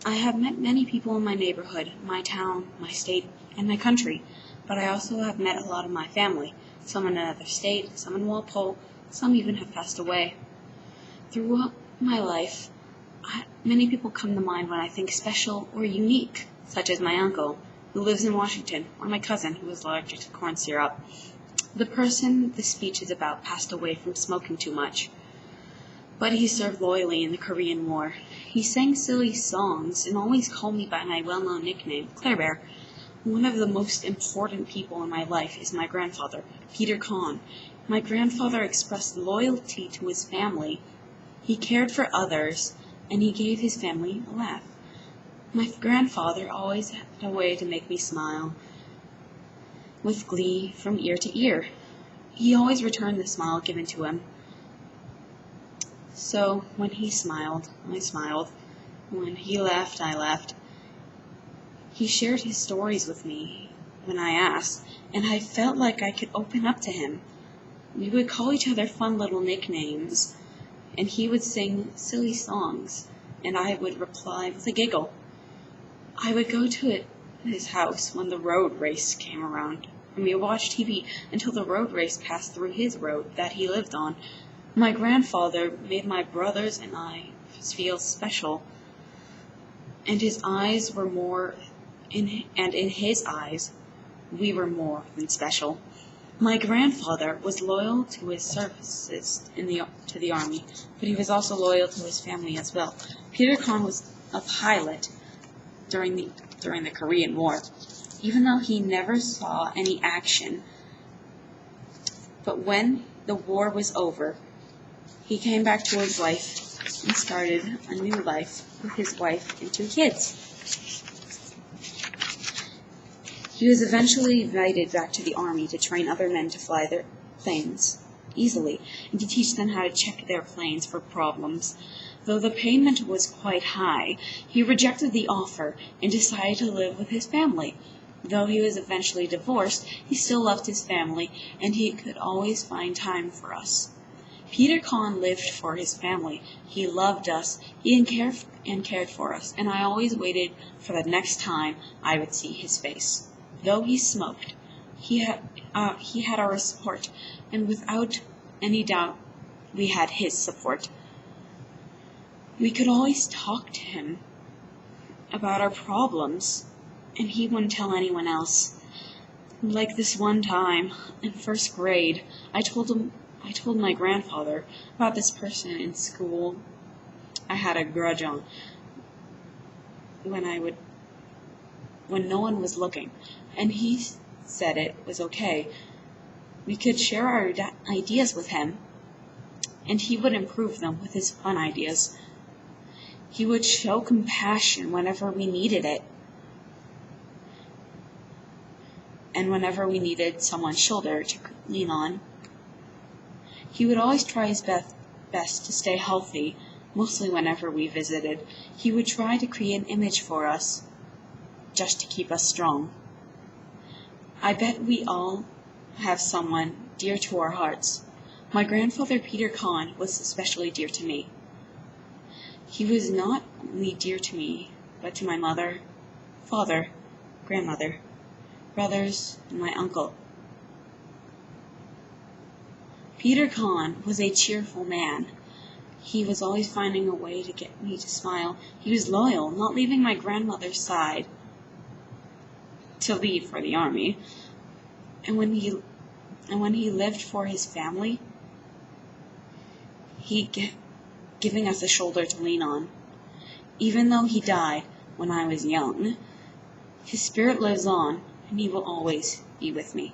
I have met many people in my neighborhood, my town, my state, and my country, but I also have met a lot of my family, some in another state, some in Walpole, some even have passed away. Throughout my life, many people come to mind when I think special or unique, such as my uncle, who lives in Washington, or my cousin, who is allergic to corn syrup. The person this speech is about passed away from smoking too much, but he served loyally in the Korean War. He sang silly songs and always called me by my well-known nickname, Claire Bear. One of the most important people in my life is my grandfather, Peter Kahn. My grandfather expressed loyalty to his family. He cared for others, and he gave his family a laugh. My grandfather always had a way to make me smile with glee from ear to ear. He always returned the smile given to him. So when he smiled, I smiled. When he laughed, I laughed. He shared his stories with me when I asked, and I felt like I could open up to him. We would call each other fun little nicknames, and he would sing silly songs, and I would reply with a giggle. I would go to his house when the road race came around, and we would watch TV until the road race passed through his road that he lived on. My grandfather made my brothers and I feel special, and his eyes were more, in his eyes, we were more than special. My grandfather was loyal to his services to the army, but he was also loyal to his family as well. Peter Kahn was a pilot during the Korean War, even though he never saw any action. But when the war was over, he came back to his wife and started a new life with his wife and 2 kids. He was eventually invited back to the army to train other men to fly their planes easily and to teach them how to check their planes for problems. Though the payment was quite high, he rejected the offer and decided to live with his family. Though he was eventually divorced, he still loved his family, and he could always find time for us. Peter Kahn lived for his family. He loved us, he cared for us, and I always waited for the next time I would see his face. Though he smoked, he had our support, and without any doubt, we had his support. We could always talk to him about our problems, and he wouldn't tell anyone else. Like this one time, in 1st grade, I told my grandfather about this person in school I had a grudge on when no one was looking, and he said it was okay. We could share our ideas with him, and he would improve them with his fun ideas. He would show compassion whenever we needed it, and whenever we needed someone's shoulder to lean on. He would always try his best to stay healthy, mostly whenever we visited. He would try to create an image for us, just to keep us strong. I bet we all have someone dear to our hearts. My grandfather Peter Kahn was especially dear to me. He was not only dear to me, but to my mother, father, grandmother, brothers, and my uncle. Peter Kahn was a cheerful man. He was always finding a way to get me to smile. He was loyal, not leaving my grandmother's side to leave for the army. And when he lived for his family, giving us a shoulder to lean on. Even though he died when I was young, his spirit lives on, and he will always be with me.